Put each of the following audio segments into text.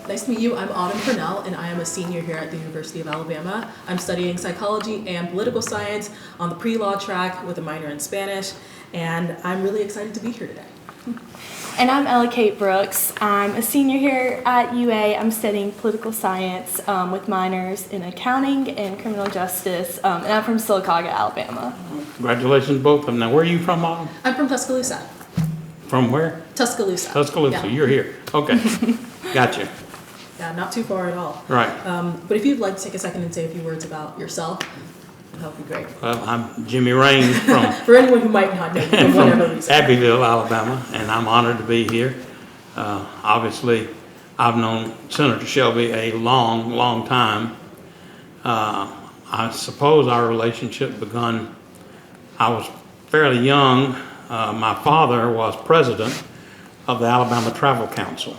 Nice to meet you. I'm Autumn Purnell, and I am a senior here at the University of Alabama. I'm studying psychology and political science on the pre-law track with a minor in Spanish, and I'm really excited to be here today. And I'm Ella Kate Brooks. I'm a senior here at UA. I'm studying political science with minors in accounting and criminal justice, and I'm from Sylacauga, Alabama. Congratulations, both of them. Now, where are you from, Autumn? I'm from Tuscaloosa. From where? Tuscaloosa. Tuscaloosa. Yeah. You're here. Okay. Gotcha. Yeah, not too far at all. Right. But if you'd like to take a second and say a few words about yourself, that would be great. Well, I'm Jimmy Rane from For anyone who might not know you, for whatever reason. Abbeville, Alabama, and I'm honored to be here. Obviously, I've known Senator Shelby a long, long time. I suppose our relationship begun, I was fairly young. My father was president of the Alabama Travel Council,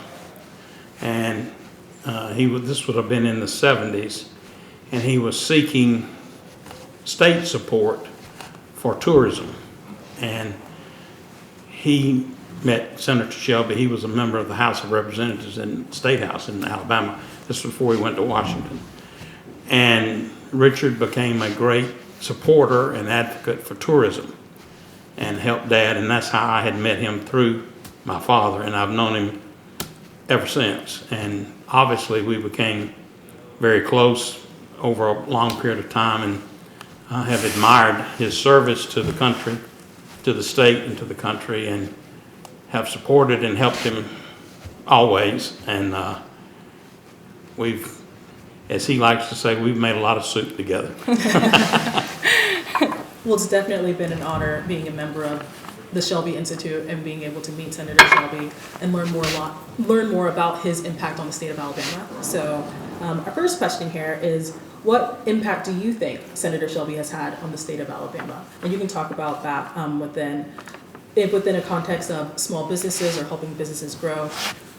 and this would have been in the 70s, and he was seeking state support for tourism, and he met Senator Shelby. He was a member of the House of Representatives in the State House in Alabama. This was before he went to Washington, and Richard became a great supporter and advocate for tourism and helped Dad, and that's how I had met him through my father, and I've known him ever since. And obviously we became very close over a long period of time, and I have admired his service to the country, to the state and to the country, and have supported and helped him always. And we've, as he likes to say, we've made a lot of soup together. Well, it's definitely been an honor being a member of the Shelby Institute and being able to meet Senator Shelby and learn more about his impact on the state of Alabama. So our first question here is, what impact do you think Senator Shelby has had on the state of Alabama? And you can talk about that within a context of small businesses or helping businesses grow,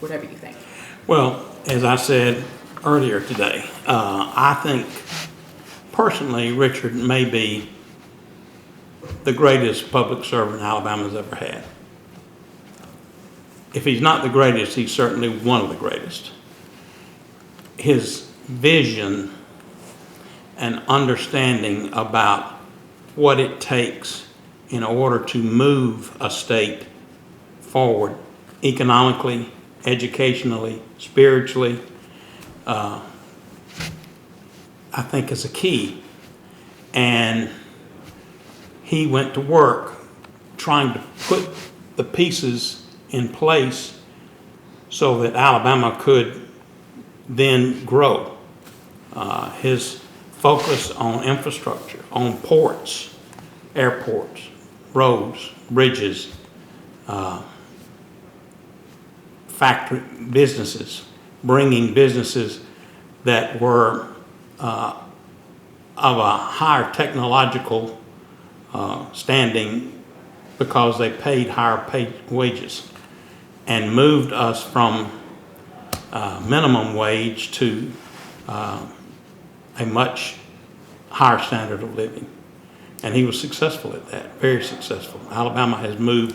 whatever you think. Well, as I said earlier today, I think personally Richard may be the greatest public servant Alabama's ever had. If he's not the greatest, he's certainly one of the greatest. His vision and understanding about what it takes in order to move a state forward economically, educationally, spiritually, I think is a key. And he went to work trying to put the pieces in place so that Alabama could then grow. His focus on infrastructure, on ports, airports, roads, bridges, factory businesses, bringing businesses that were of a higher technological standing because they paid higher paid wages, and moved us from minimum wage to a much higher standard of living. And he was successful at that, very successful. Alabama has moved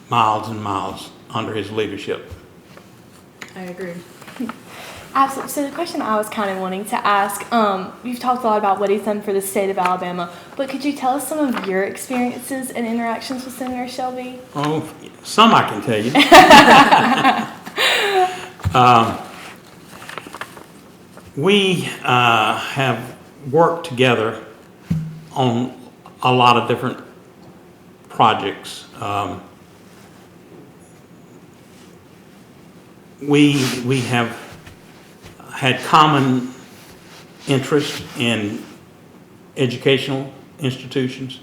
miles and miles under his leadership. I agree. Absolutely. So the question I was kind of wanting to ask, you've talked a lot about what he's done for the state of Alabama, but could you tell us some of your experiences and interactions with Senator Shelby? Oh, some I can tell you. We have worked together on a lot of different projects. We have had common interest in educational institutions,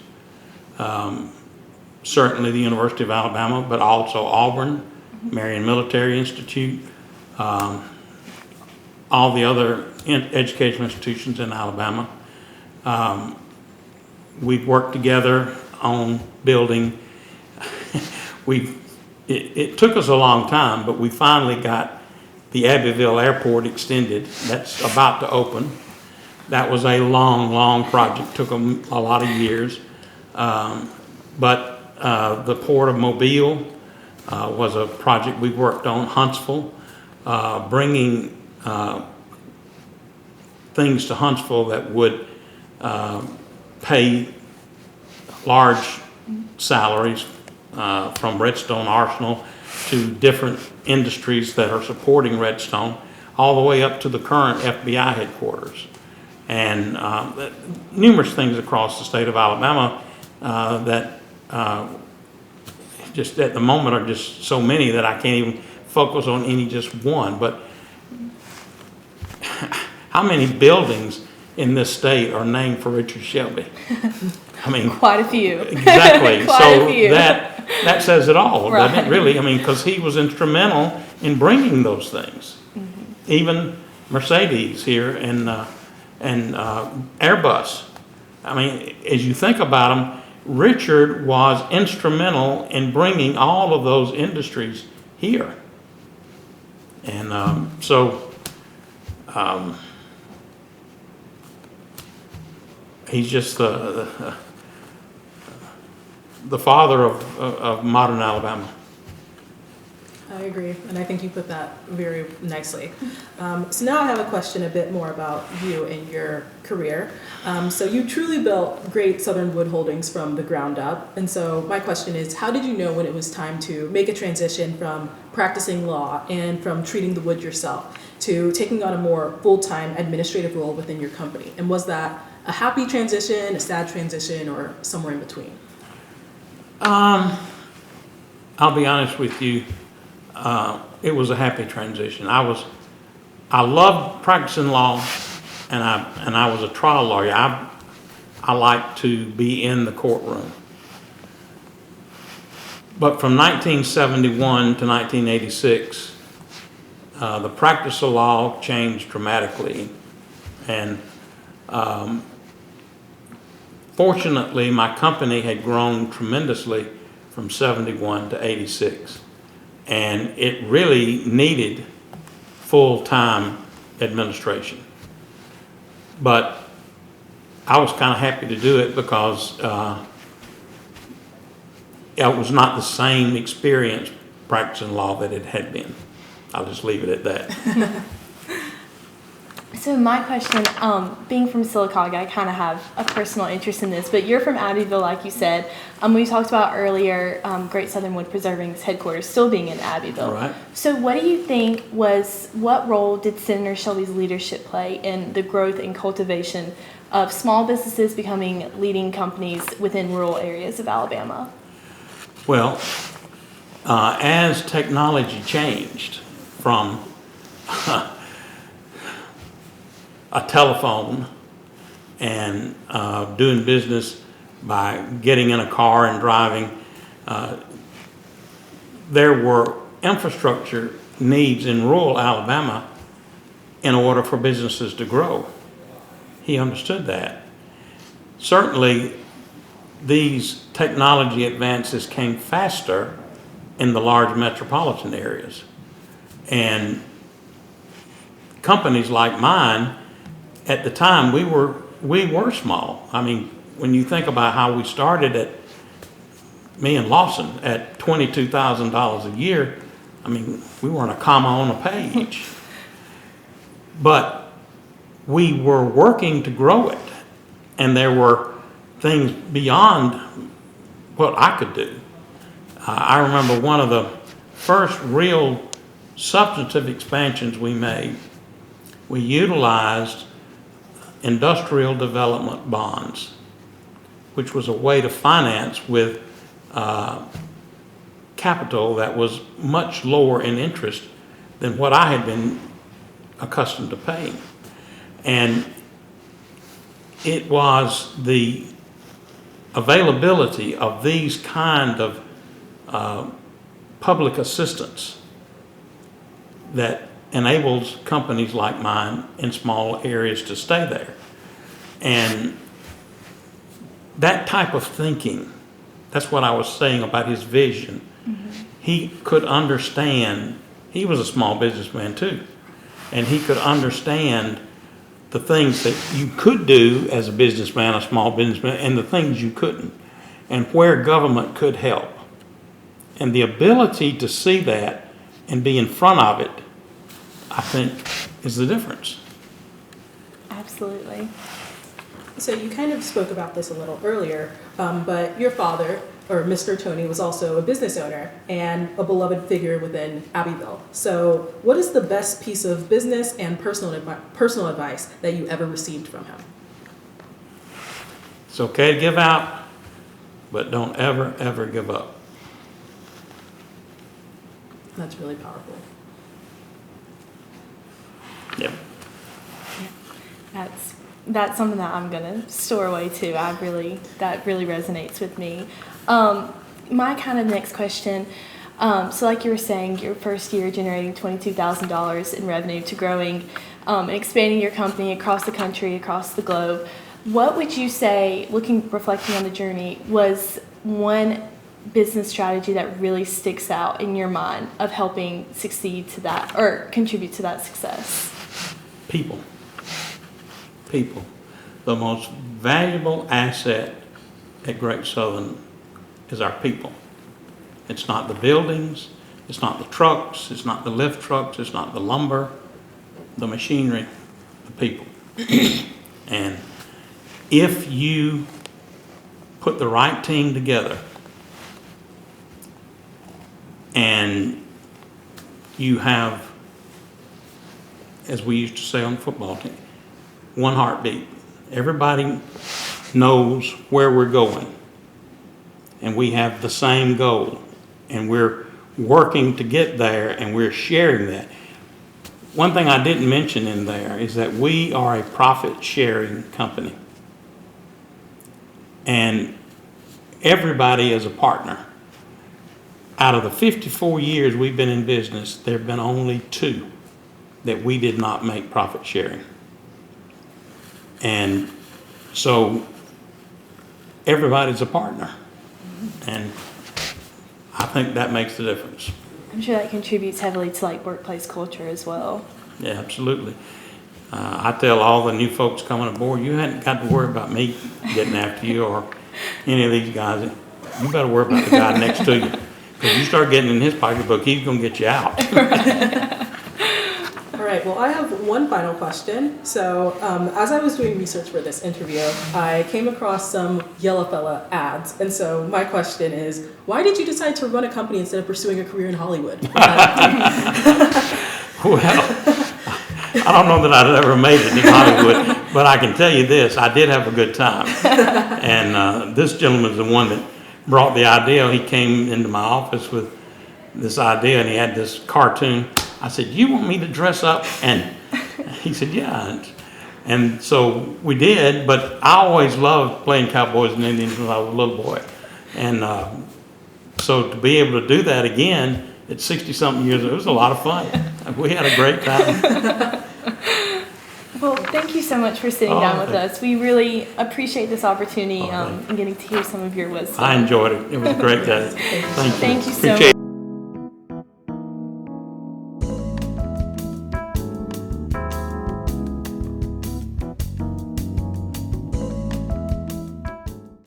certainly the University of Alabama, but also Auburn, Marion Military Institute, all the other educational institutions in Alabama. We've worked together on building. It took us a long time, but we finally got the Abbeville Airport extended. That's about to open. That was a long, long project. Took a lot of years. But the Port of Mobile was a project we worked on. Huntsville, bringing things to Huntsville that would pay large salaries from Redstone Arsenal to different industries that are supporting Redstone, all the way up to the current FBI headquarters. And numerous things across the state of Alabama that just at the moment are just so many that I can't even focus on any just one. But how many buildings in this state are named for Richard Shelby? I mean, Quite a few. Exactly. Quite So a few. that says it all, doesn't Right. it? Really, I mean, because he was instrumental in bringing those things. Even Mercedes here and Airbus. I mean, as you think about them, Richard was instrumental in bringing all of those industries here. And he's just the father of modern Alabama. I agree, and I think you put that very nicely. So now I have a question a bit more about you and your career. So you truly built Great Southern Wood Holdings from the ground up, and so my question is, how did you know when it was time to make a transition from practicing law and from treating the wood yourself to taking on a more full-time administrative role within your company? And was that a happy transition, a sad transition, or somewhere in between? I'll be honest with you. It was a happy transition. I loved practicing law, and I was a trial lawyer. I like to be in the courtroom. But from 1971 to 1986, the practice of law changed dramatically, and fortunately, my company had grown tremendously from 71 to 86. And it really needed full-time administration. But I was kind of happy to do it because it was not the same experience practicing law that it had been. I'll just leave it at that. So my question, being from Sylacauga, I kind of have a personal interest in this, but you're from Abbeville, like you said. We talked about earlier Great Southern Wood Preserving's headquarters still being in Abbeville. Right. So what do you think what role did Senator Shelby's leadership play in the growth and cultivation of small businesses becoming leading companies within rural areas of Alabama? Well, as technology changed from a telephone and doing business by getting in a car and driving, there were infrastructure needs in rural Alabama in order for businesses to grow. He understood that. Certainly, these technology advances came faster in the large metropolitan areas. And companies like mine, at the time, we were small. I mean, when you think about how we started me and Lawson, at $22,000 a year, I mean, we weren't a comma on a page. But we were working to grow it, and there were things beyond what I could do. I remember one of the first real substantive expansions we made. We utilized industrial development bonds, which was a way to finance with capital that was much lower in interest than what I had been accustomed to paying. And it was the availability of these kind of public assistance that enables companies like mine in small areas to stay there. And that type of thinking, that's what I was saying about his vision. Mm-hmm. He could understand, he was a small businessman too, and he could understand the things that you could do as a businessman, a small businessman, and the things you couldn't, and where government could help. And the ability to see that and be in front of it I think, is the difference. Absolutely. So you kind of spoke about this a little earlier, but your father, or Mr. Tony, was also a business owner and a beloved figure within Abbeville. So what is the best piece of business and personal advice that you ever received from him? It's okay to give out, but don't ever, ever give up. That's really powerful. Yep. That's something that I'm gonna store away too. That really resonates with me. My kind of next question. So like you were saying, your first year generating $22,000 in revenue to growing and expanding your company across the country, across the globe. What would you say, reflecting on the journey, was one business strategy that really sticks out in your mind of helping succeed to that or contribute to that success? People. The most valuable asset at Great Southern is our people. It's not the buildings, it's not the trucks, it's not the lift trucks, it's not the lumber, the machinery, the people. And if you put the right team together and you have, as we used to say on the football team, one heartbeat. Everybody knows where we're going, and we have the same goal, and we're working to get there, and we're sharing that. One thing I didn't mention in there is that we are a profit-sharing company, and everybody is a partner. Out of the 54 years we've been in business, there have been only 2 that we did not make profit sharing. And so everybody's a partner. And I think that makes the difference. I'm sure that contributes heavily to like workplace culture as well. Yeah, absolutely. I tell all the new folks coming aboard, you hadn't got to worry about me getting after you or any of these guys. You better worry about the guy next to you. Because you start getting in his pocketbook, he's going to get you out. All right, well, I have one final question. So as I was doing research for this interview, I came across some Yellow Fella ads. And so my question is, why did you decide to run a company instead of pursuing a career in Hollywood? Well, I don't know that I'd ever made it in Hollywood, but I can tell you this, I did have a good time. And this gentleman's the one that brought the idea. He came into my office with this idea, and he had this cartoon. I said, "You want me to dress up?" And he said, "Yeah." And so we did, but I always loved playing cowboys and Indians when I was a little boy. And so to be able to do that again at 60-something years, it was a lot of fun. We had a great time. Well, thank you so much for sitting down with us. We really appreciate this opportunity and getting to hear some of your wisdom. I enjoyed it. It was a great day. Thank you. Thank you so Appreciate much.